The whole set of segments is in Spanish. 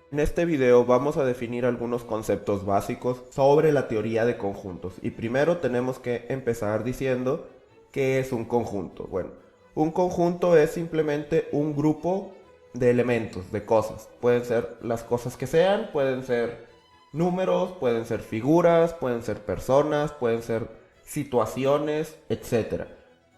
En este video vamos a definir algunos conceptos básicos sobre la teoría de conjuntos. Y primero tenemos que empezar diciendo qué es un conjunto. Bueno, un conjunto es simplemente un grupo de elementos, de cosas. Pueden ser las cosas que sean, pueden ser números, pueden ser figuras, pueden ser personas, pueden ser situaciones, etc.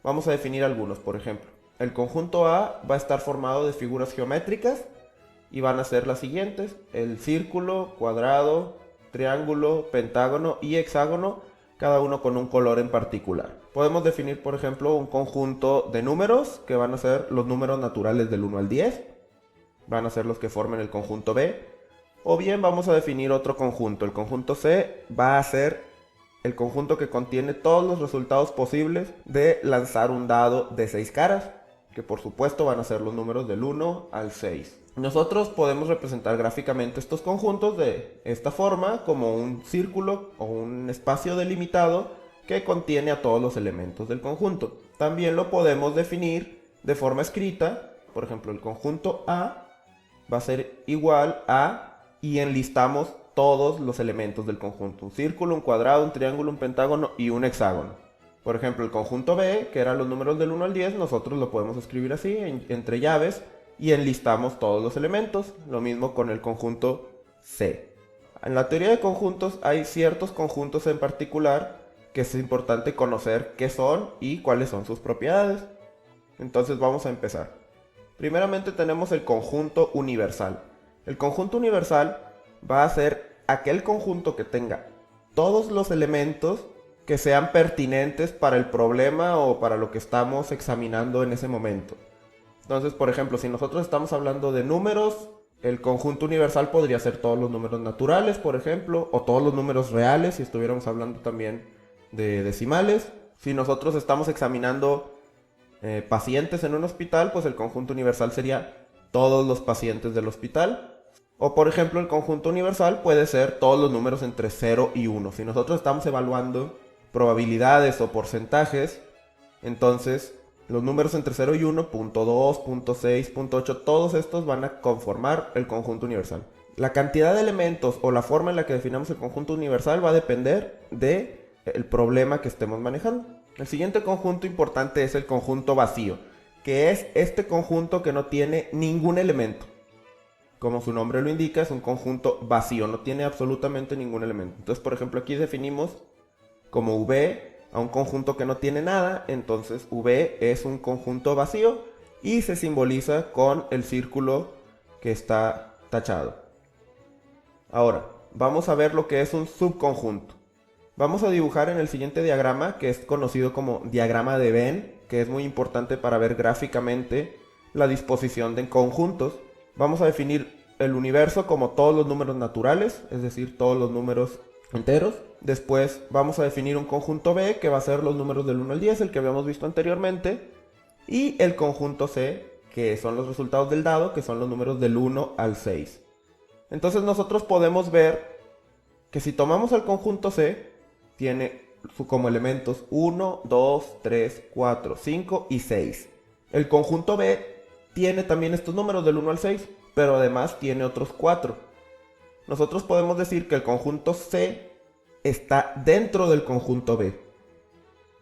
Vamos a definir algunos, por ejemplo. El conjunto A va a estar formado de figuras geométricas y van a ser las siguientes: el círculo, cuadrado, triángulo, pentágono y hexágono, cada uno con un color en particular. Podemos definir, por ejemplo, un conjunto de números que van a ser los números naturales del 1 al 10, van a ser los que formen el conjunto B, o bien vamos a definir otro conjunto. El conjunto C va a ser el conjunto que contiene todos los resultados posibles de lanzar un dado de 6 caras, que por supuesto van a ser los números del 1 al 6. Nosotros podemos representar gráficamente estos conjuntos de esta forma, como un círculo o un espacio delimitado que contiene a todos los elementos del conjunto. También lo podemos definir de forma escrita. Por ejemplo, el conjunto A va a ser igual a, y enlistamos todos los elementos del conjunto: un círculo, un cuadrado, un triángulo, un pentágono y un hexágono. Por ejemplo, el conjunto B, que eran los números del 1 al 10, nosotros lo podemos escribir así, entre llaves, y enlistamos todos los elementos. Lo mismo con el conjunto C. En la teoría de conjuntos hay ciertos conjuntos en particular que es importante conocer qué son y cuáles son sus propiedades. Entonces vamos a empezar. Primeramente tenemos el conjunto universal. El conjunto universal va a ser aquel conjunto que tenga todos los elementos que sean pertinentes para el problema o para lo que estamos examinando en ese momento. Entonces, por ejemplo, si nosotros estamos hablando de números, el conjunto universal podría ser todos los números naturales, por ejemplo, o todos los números reales, si estuviéramos hablando también de decimales. Si nosotros estamos examinando pacientes en un hospital, pues el conjunto universal sería todos los pacientes del hospital. O por ejemplo, el conjunto universal puede ser todos los números entre 0 y 1. Si nosotros estamos evaluando probabilidades o porcentajes, entonces los números entre 0 y 1, punto 2, punto 6, punto 8, todos estos van a conformar el conjunto universal. La cantidad de elementos o la forma en la que definamos el conjunto universal va a depender del problema que estemos manejando. El siguiente conjunto importante es el conjunto vacío, que es este conjunto que no tiene ningún elemento. Como su nombre lo indica, es un conjunto vacío, no tiene absolutamente ningún elemento. Entonces, por ejemplo, aquí definimos como V a un conjunto que no tiene nada. Entonces V es un conjunto vacío y se simboliza con el círculo que está tachado. Ahora, vamos a ver lo que es un subconjunto. Vamos a dibujar en el siguiente diagrama, que es conocido como diagrama de Venn, que es muy importante para ver gráficamente la disposición de conjuntos. Vamos a definir el universo como todos los números naturales, es decir, todos los números enteros. Después vamos a definir un conjunto B, que va a ser los números del 1 al 10, el que habíamos visto anteriormente. Y el conjunto C, que son los resultados del dado, que son los números del 1 al 6. Entonces nosotros podemos ver que si tomamos el conjunto C, tiene como elementos 1, 2, 3, 4, 5 y 6. El conjunto B tiene también estos números del 1 al 6, pero además tiene otros 4. Nosotros podemos decir que el conjunto C está dentro del conjunto B.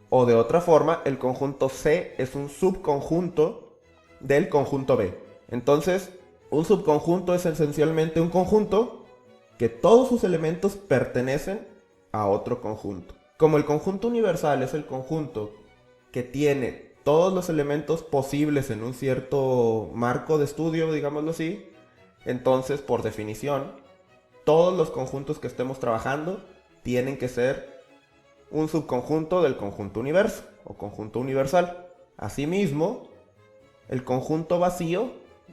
O de otra forma, el conjunto C es un subconjunto del conjunto B. Entonces, un subconjunto es esencialmente un conjunto que todos sus elementos pertenecen a otro conjunto. Como el conjunto universal es el conjunto que tiene todos los elementos posibles en un cierto marco de estudio, digámoslo así, entonces, por definición, todos los conjuntos que estemos trabajando tienen que ser un subconjunto del conjunto universo o conjunto universal. Asimismo, el conjunto vacío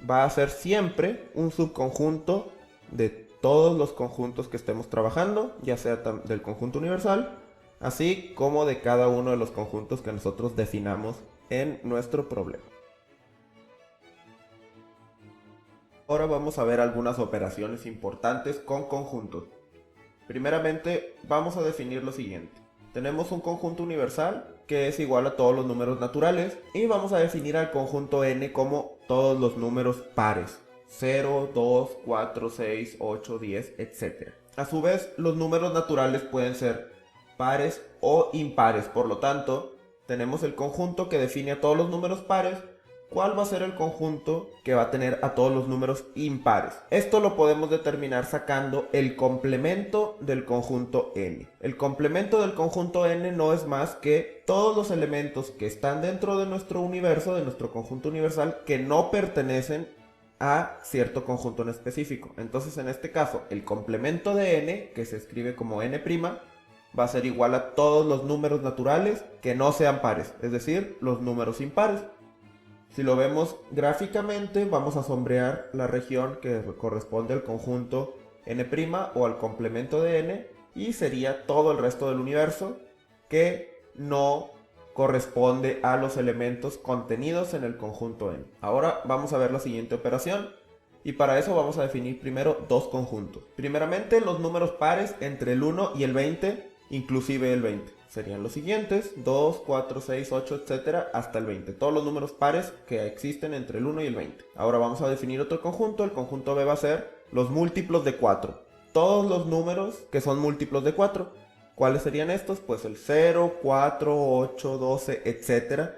va a ser siempre un subconjunto de todos los conjuntos que estemos trabajando, ya sea del conjunto universal, así como de cada uno de los conjuntos que nosotros definamos en nuestro problema. Ahora vamos a ver algunas operaciones importantes con conjuntos. Primeramente, vamos a definir lo siguiente. Tenemos un conjunto universal que es igual a todos los números naturales y vamos a definir al conjunto n como todos los números pares. 0, 2, 4, 6, 8, 10, etc. A su vez, los números naturales pueden ser pares o impares. Por lo tanto, tenemos el conjunto que define a todos los números pares. ¿Cuál va a ser el conjunto que va a tener a todos los números impares? Esto lo podemos determinar sacando el complemento del conjunto n. El complemento del conjunto n no es más que todos los elementos que están dentro de nuestro universo, de nuestro conjunto universal, que no pertenecen a cierto conjunto en específico. Entonces, en este caso, el complemento de n, que se escribe como n', va a ser igual a todos los números naturales que no sean pares, es decir, los números impares. Si lo vemos gráficamente, vamos a sombrear la región que corresponde al conjunto n' o al complemento de n, y sería todo el resto del universo que no corresponde a los elementos contenidos en el conjunto n. Ahora vamos a ver la siguiente operación, y para eso vamos a definir primero dos conjuntos. Primeramente, los números pares entre el 1 y el 20, inclusive el 20. Serían los siguientes: 2, 4, 6, 8, etc. hasta el 20. Todos los números pares que existen entre el 1 y el 20. Ahora vamos a definir otro conjunto. El conjunto B va a ser los múltiplos de 4. Todos los números que son múltiplos de 4. ¿Cuáles serían estos? Pues el 0, 4, 8, 12, etc.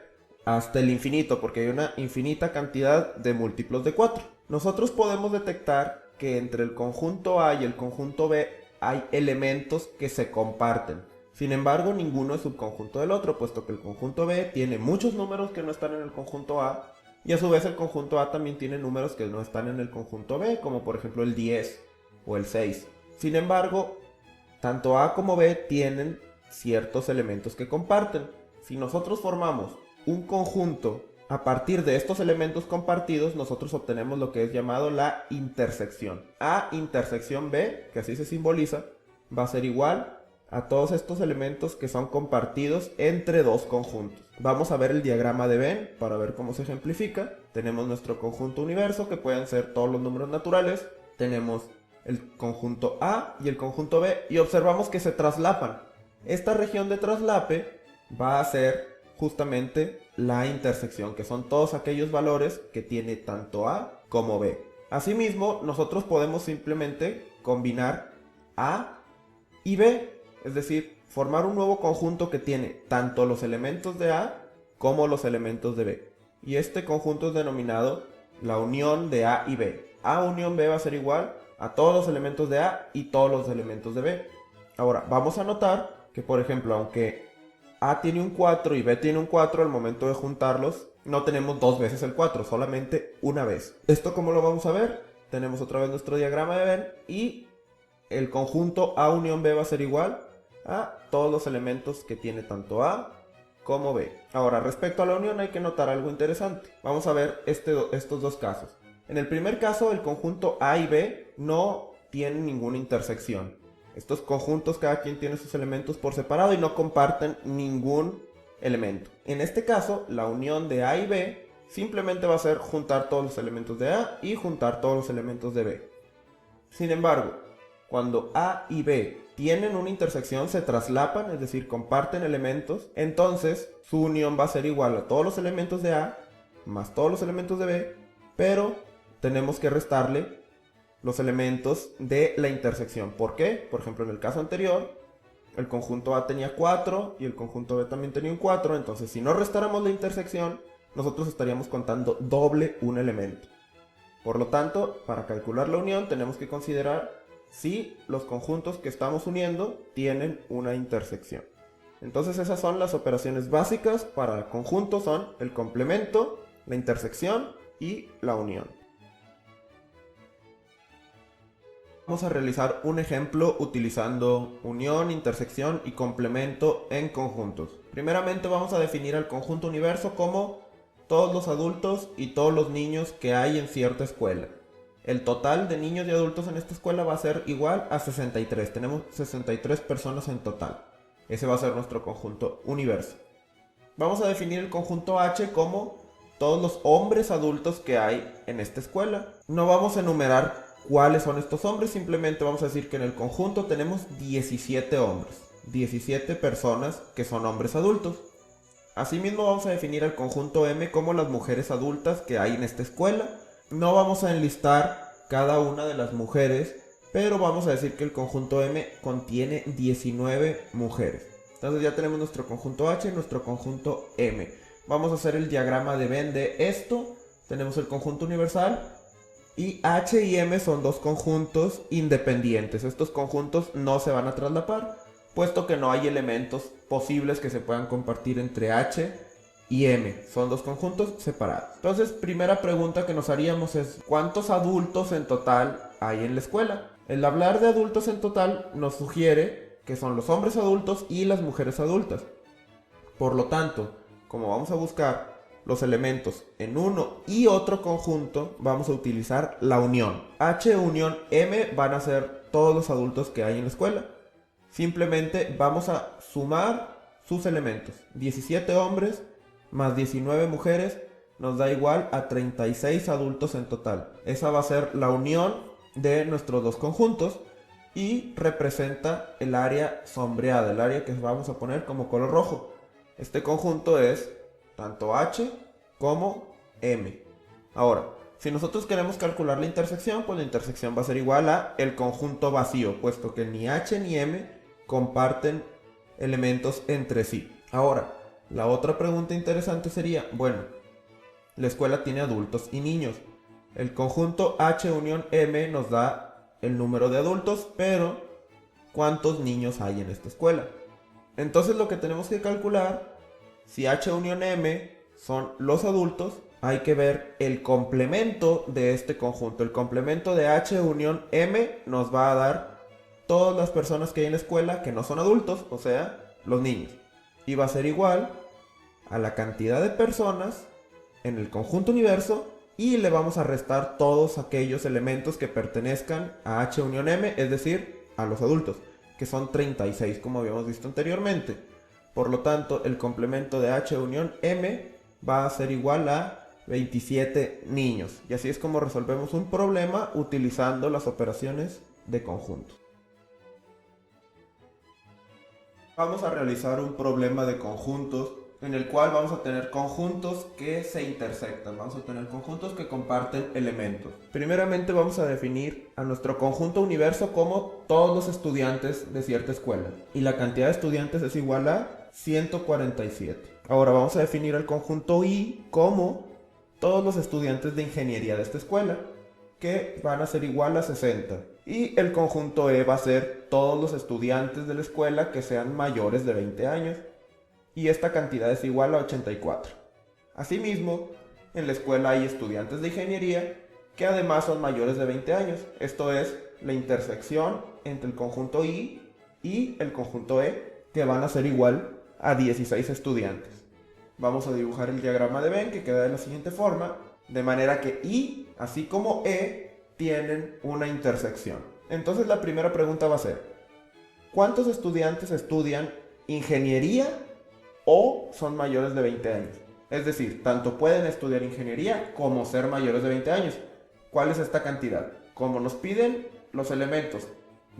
hasta el infinito, porque hay una infinita cantidad de múltiplos de 4. Nosotros podemos detectar que entre el conjunto A y el conjunto B hay elementos que se comparten. Sin embargo, ninguno es subconjunto del otro, puesto que el conjunto B tiene muchos números que no están en el conjunto A, y a su vez el conjunto A también tiene números que no están en el conjunto B, como por ejemplo el 10 o el 6. Sin embargo, tanto A como B tienen ciertos elementos que comparten. Si nosotros formamos un conjunto a partir de estos elementos compartidos, nosotros obtenemos lo que es llamado la intersección. A intersección B, que así se simboliza, va a ser igual a todos estos elementos que son compartidos entre dos conjuntos. Vamos a ver el diagrama de Venn para ver cómo se ejemplifica. Tenemos nuestro conjunto universo, que pueden ser todos los números naturales. Tenemos el conjunto A y el conjunto B, y observamos que se traslapan. Esta región de traslape va a ser justamente la intersección, que son todos aquellos valores que tiene tanto A como B. Asimismo, nosotros podemos simplemente combinar A y B, es decir, formar un nuevo conjunto que tiene tanto los elementos de A como los elementos de B. Y este conjunto es denominado la unión de A y B. A unión B va a ser igual a todos los elementos de A y todos los elementos de B. Ahora, vamos a notar que, por ejemplo, aunque A tiene un 4 y B tiene un 4, al momento de juntarlos no tenemos dos veces el 4, solamente una vez. ¿Esto cómo lo vamos a ver? Tenemos otra vez nuestro diagrama de Venn, y el conjunto A unión B va a ser igual a todos los elementos que tiene tanto A como B. Ahora, respecto a la unión hay que notar algo interesante. Vamos a ver estos dos casos. En el primer caso, el conjunto A y B no tienen ninguna intersección. Estos conjuntos, cada quien tiene sus elementos por separado y no comparten ningún elemento. En este caso, la unión de A y B simplemente va a ser juntar todos los elementos de A y juntar todos los elementos de B. Sin embargo, cuando A y B tienen una intersección, se traslapan, es decir, comparten elementos, entonces su unión va a ser igual a todos los elementos de A más todos los elementos de B, pero tenemos que restarle los elementos de la intersección. ¿Por qué? Por ejemplo, en el caso anterior, el conjunto A tenía 4 y el conjunto B también tenía un 4, entonces si no restáramos la intersección, nosotros estaríamos contando doble un elemento. Por lo tanto, para calcular la unión tenemos que considerar si los conjuntos que estamos uniendo tienen una intersección. Entonces esas son las operaciones básicas para conjuntos: son el complemento, la intersección y la unión. Vamos a realizar un ejemplo utilizando unión, intersección y complemento en conjuntos. Primeramente vamos a definir el conjunto universo como todos los adultos y todos los niños que hay en cierta escuela. El total de niños y adultos en esta escuela va a ser igual a 63. Tenemos 63 personas en total. Ese va a ser nuestro conjunto universo. Vamos a definir el conjunto H como todos los hombres adultos que hay en esta escuela. No vamos a enumerar cuáles son estos hombres, simplemente vamos a decir que en el conjunto tenemos 17 hombres, 17 personas que son hombres adultos. Asimismo vamos a definir el conjunto M como las mujeres adultas que hay en esta escuela. No vamos a enlistar cada una de las mujeres, pero vamos a decir que el conjunto M contiene 19 mujeres. Entonces ya tenemos nuestro conjunto H y nuestro conjunto M. Vamos a hacer el diagrama de Venn de esto. Tenemos el conjunto universal y H y M son dos conjuntos independientes. Estos conjuntos no se van a traslapar, puesto que no hay elementos posibles que se puedan compartir entre H y M. Son dos conjuntos separados. Entonces, primera pregunta que nos haríamos es: ¿cuántos adultos en total hay en la escuela? El hablar de adultos en total nos sugiere que son los hombres adultos y las mujeres adultas. Por lo tanto, como vamos a buscar los elementos en uno y otro conjunto, vamos a utilizar la unión. H unión M van a ser todos los adultos que hay en la escuela. Simplemente vamos a sumar sus elementos. 17 hombres más 19 mujeres nos da igual a 36 adultos en total. Esa va a ser la unión de nuestros dos conjuntos y representa el área sombreada, el área que vamos a poner como color rojo. Este conjunto es tanto H como M. Ahora, si nosotros queremos calcular la intersección, pues la intersección va a ser igual a el conjunto vacío, puesto que ni H ni M comparten elementos entre sí. Ahora, la otra pregunta interesante sería, bueno, la escuela tiene adultos y niños. El conjunto H unión M nos da el número de adultos, pero ¿cuántos niños hay en esta escuela? Entonces lo que tenemos que calcular, si H unión M son los adultos, hay que ver el complemento de este conjunto. El complemento de H unión M nos va a dar todas las personas que hay en la escuela que no son adultos, o sea, los niños. Y va a ser igual a la cantidad de personas en el conjunto universo y le vamos a restar todos aquellos elementos que pertenezcan a H unión M, es decir, a los adultos, que son 36 como habíamos visto anteriormente. Por lo tanto, el complemento de H unión M va a ser igual a 27 niños. Y así es como resolvemos un problema utilizando las operaciones de conjunto. Vamos a realizar un problema de conjuntos en el cual vamos a tener conjuntos que se intersectan, vamos a tener conjuntos que comparten elementos. Primeramente vamos a definir a nuestro conjunto universo como todos los estudiantes de cierta escuela, y la cantidad de estudiantes es igual a 147. Ahora vamos a definir el conjunto I como todos los estudiantes de ingeniería de esta escuela, que van a ser igual a 60. Y el conjunto E va a ser todos los estudiantes de la escuela que sean mayores de 20 años. Y esta cantidad es igual a 84. Asimismo, en la escuela hay estudiantes de ingeniería que además son mayores de 20 años. Esto es la intersección entre el conjunto I y el conjunto E, que van a ser igual a 16 estudiantes. Vamos a dibujar el diagrama de Venn, que queda de la siguiente forma, de manera que I, así como E, tienen una intersección. Entonces la primera pregunta va a ser: ¿cuántos estudiantes estudian ingeniería o son mayores de 20 años? Es decir, tanto pueden estudiar ingeniería como ser mayores de 20 años. ¿Cuál es esta cantidad? Como nos piden los elementos,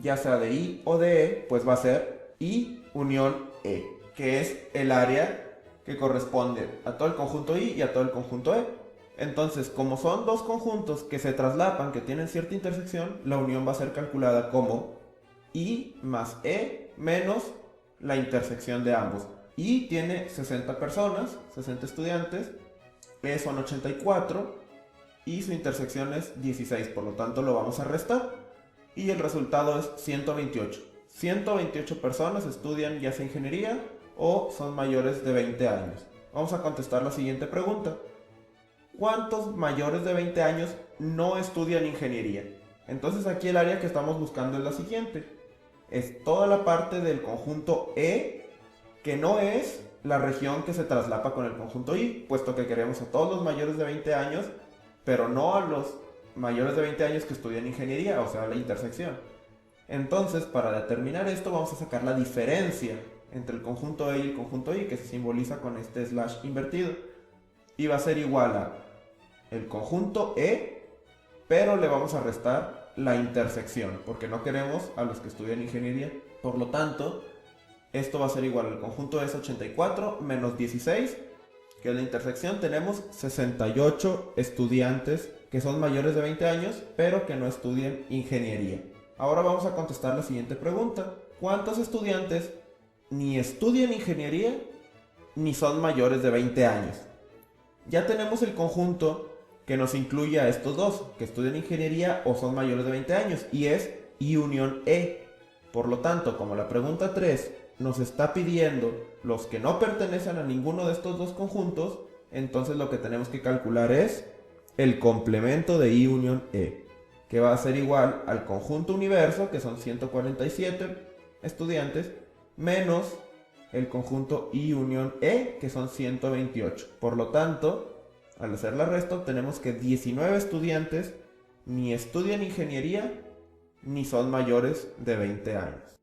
ya sea de I o de E, pues va a ser I unión E, que es el área que corresponde a todo el conjunto I y a todo el conjunto E. Entonces, como son dos conjuntos que se traslapan, que tienen cierta intersección, la unión va a ser calculada como I más E menos la intersección de ambos. I tiene 60 personas, 60 estudiantes, E son 84 y su intersección es 16, por lo tanto lo vamos a restar y el resultado es 128. 128 personas estudian ya sea ingeniería o son mayores de 20 años. Vamos a contestar la siguiente pregunta: ¿cuántos mayores de 20 años no estudian ingeniería? Entonces aquí el área que estamos buscando es la siguiente: es toda la parte del conjunto E que no es la región que se traslapa con el conjunto I, puesto que queremos a todos los mayores de 20 años, pero no a los mayores de 20 años que estudian ingeniería, o sea, la intersección. Entonces, para determinar esto, vamos a sacar la diferencia entre el conjunto E y el conjunto I, que se simboliza con este slash invertido, y va a ser igual a el conjunto E, pero le vamos a restar la intersección, porque no queremos a los que estudian ingeniería. Por lo tanto, esto va a ser igual al conjunto E es 84 menos 16, que es la intersección. Tenemos 68 estudiantes que son mayores de 20 años, pero que no estudien ingeniería. Ahora vamos a contestar la siguiente pregunta. ¿Cuántos estudiantes ni estudian ingeniería ni son mayores de 20 años? Ya tenemos el conjunto que nos incluye a estos dos, que estudian ingeniería o son mayores de 20 años, y es I unión E. Por lo tanto, como la pregunta 3 nos está pidiendo los que no pertenecen a ninguno de estos dos conjuntos, entonces lo que tenemos que calcular es el complemento de I unión E, que va a ser igual al conjunto universo, que son 147 estudiantes, menos el conjunto I unión E, que son 128. Por lo tanto, al hacer la resta obtenemos que 19 estudiantes ni estudian ingeniería ni son mayores de 20 años.